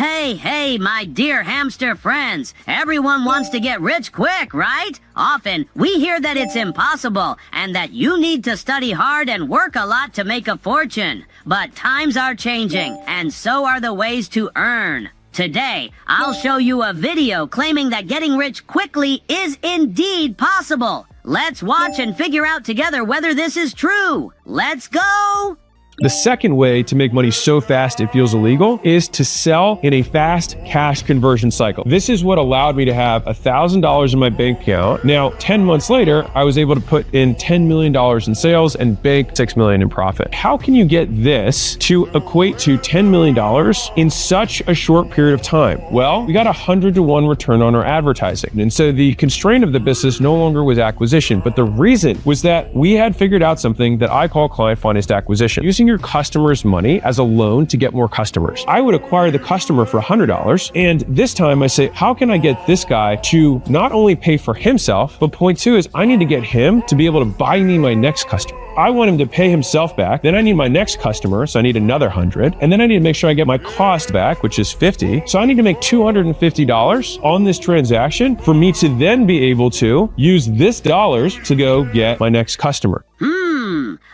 Hey, my dear hamster friends. Everyone wants to get rich quick, right? Often, we hear that it's impossible and that you need to study hard and work a lot to make a fortune. But times are changing, and so are the ways to earn. Today, I'll show you a video claiming that getting rich quickly is indeed possible. Let's watch and figure out together whether this is true. Let's go! The second way to make money so fast it feels illegal is to sell in a fast cash conversion cycle. This is what allowed me to have $1,000 in my bank account. Now, 10 months later, I was able to put in $10 million in sales and bank $6 million in profit. How can you get this to equate to $10 million in such a short period of time? Well, we got 100-to-1 return on our advertising. And so the constraint of the business no longer was acquisition, but the reason was that we had figured out something that I call client financed acquisition. Using your customer's money as a loan to get more customers. I would acquire the customer for $100, and this time I say, how can I get this guy to not only pay for himself, but point two is I need to get him to be able to buy me my next customer. I want him to pay himself back, then I need my next customer, so I need another 100, and then I need to make sure I get my cost back, which is 50. So I need to make $250 on this transaction for me to then be able to use this dollars to go get my next customer.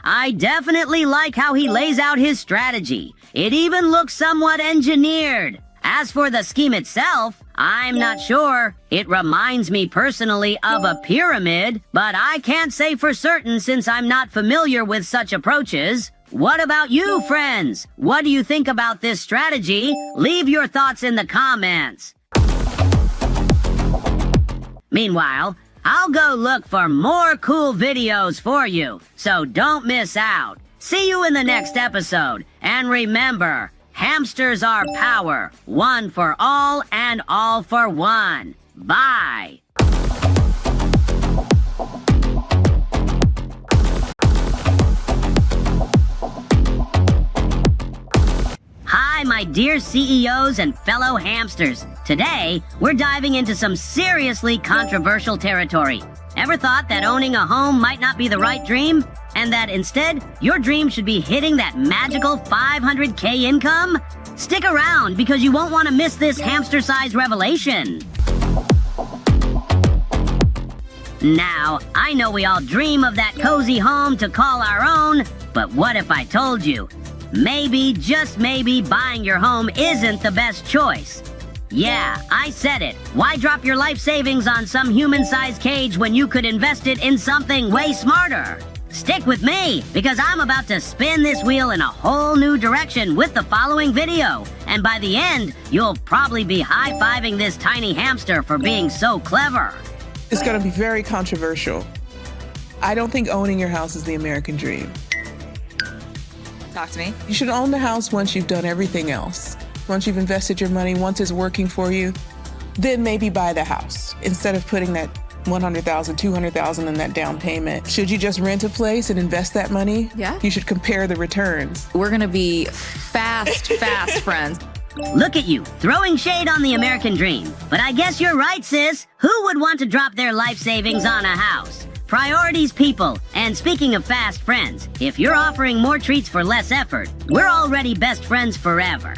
I definitely like how he lays out his strategy. It even looks somewhat engineered. As for the scheme itself, I'm not sure. It reminds me personally of a pyramid, but I can't say for certain since I'm not familiar with such approaches. What about you, friends? What do you think about this strategy? Leave your thoughts in the comments. Meanwhile, I'll go look for more cool videos for you, so don't miss out. See you in the next episode, and remember, hamsters are power, one for all and all for one. Bye. Hi, my dear CEOs and fellow hamsters. Today, we're diving into some seriously controversial territory. Ever thought that owning a home might not be the right dream? And that instead, your dream should be hitting that magical $500K income? Stick around because you won't want to miss this hamster-sized revelation. Now, I know we all dream of that cozy home to call our own, but what if I told you? Maybe, just maybe, buying your home isn't the best choice. Yeah, I said it. Why drop your life savings on some human-sized cage when you could invest it in something way smarter? Stick with me, because I'm about to spin this wheel in a whole new direction with the following video. And by the end, you'll probably be high-fiving this tiny hamster for being so clever. It's going to be very controversial. I don't think owning your house is the American dream. Talk to me. You should own the house once you've done everything else. Once you've invested your money, once it's working for you, then maybe buy the house instead of putting that $100,000, $200,000 in that down payment. Should you just rent a place and invest that money? Yeah. You should compare the returns. We're gonna be fast friends. Look at you, throwing shade on the American dream. But I guess you're right, sis. Who would want to drop their life savings on a house? Priorities, people. And speaking of fast friends, if you're offering more treats for less effort, we're already best friends forever.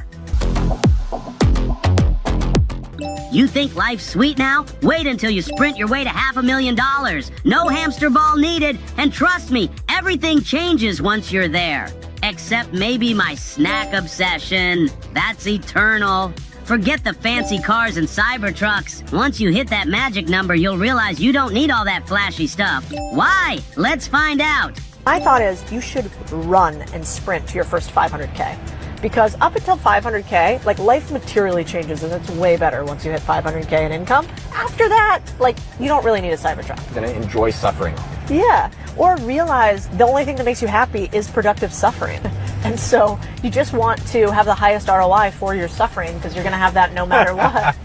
You think life's sweet now? Wait until you sprint your way to $500,000. No hamster ball needed. And trust me, everything changes once you're there. Except maybe my snack obsession. That's eternal. Forget the fancy cars and Cybertrucks. Once you hit that magic number, you'll realize you don't need all that flashy stuff. Why? Let's find out. My thought is you should run and sprint to your first 500K. Because up until 500K, like, life materially changes and it's way better once you hit 500K in income. After that, like, you don't really need a Cybertruck. You're gonna enjoy suffering. Yeah, or realize the only thing that makes you happy is productive suffering. And so you just want to have the highest ROI for your suffering because you're gonna have that no matter what,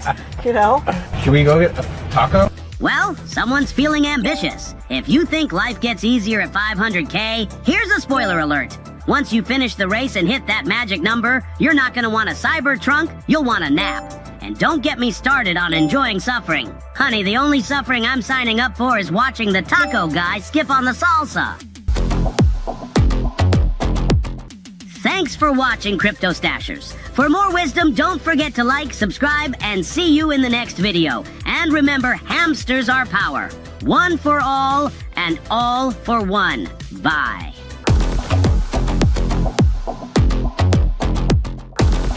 you know? Should we go get a taco? Well, someone's feeling ambitious. If you think life gets easier at 500K, here's a spoiler alert. Once you finish the race and hit that magic number, you're not going to want a Cybertrunk, you'll want a nap. And don't get me started on enjoying suffering. Honey, the only suffering I'm signing up for is watching the taco guy skip on the salsa. Thank Thanks for watching, Crypto Stashers. For more wisdom, don't forget to like, subscribe, and see you in the next video. And remember, hamsters are power. One for all, and all for one. Bye.